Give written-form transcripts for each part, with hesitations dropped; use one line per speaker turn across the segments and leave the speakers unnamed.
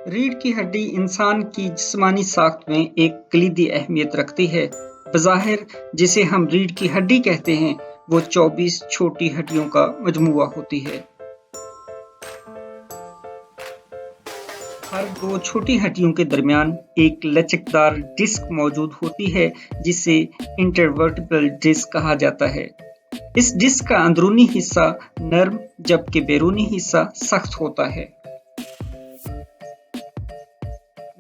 रीढ़ की हड्डी इंसान की जिस्मानी साख्त में एक कलीदी अहमियत रखती है। बज़ाहिर जिसे हम रीढ़ की हड्डी कहते हैं, वो 24 छोटी हड्डियों का मजमूआ होती है। हर दो छोटी हड्डियों के दरमियान एक लचकदार डिस्क मौजूद होती है, जिसे इंटरवर्टिब्रल डिस्क कहा जाता है। इस डिस्क का अंदरूनी हिस्सा नर्म जबकि बैरूनी हिस्सा सख्त होता है।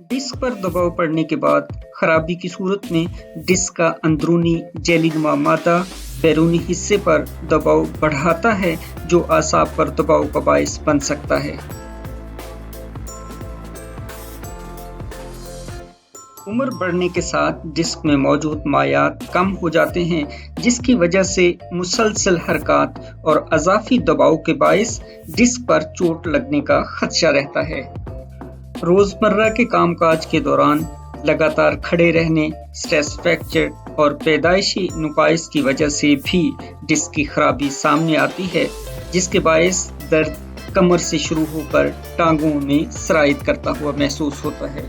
डिस्क पर दबाव पड़ने के बाद खराबी की सूरत में डिस्क का अंदरूनी जेलीनुमा मादा बैरूनी हिस्से पर दबाव बढ़ाता है, जो आसाब पर दबाव का बायस बन सकता है। उम्र बढ़ने के साथ डिस्क में मौजूद मायात कम हो जाते हैं, जिसकी वजह से मुसलसल हरकत और अज़ाफ़ी दबाव के बायस डिस्क पर चोट लगने का खदशा रहता है। रोज़मर्रा के कामकाज के दौरान लगातार खड़े रहने, स्ट्रेस फ्रैक्चर और पैदाइशी नुकाइस की वजह से भी डिस्क की खराबी सामने आती है, जिसके बायस दर्द कमर से शुरू होकर टांगों में सरायत करता हुआ महसूस होता है।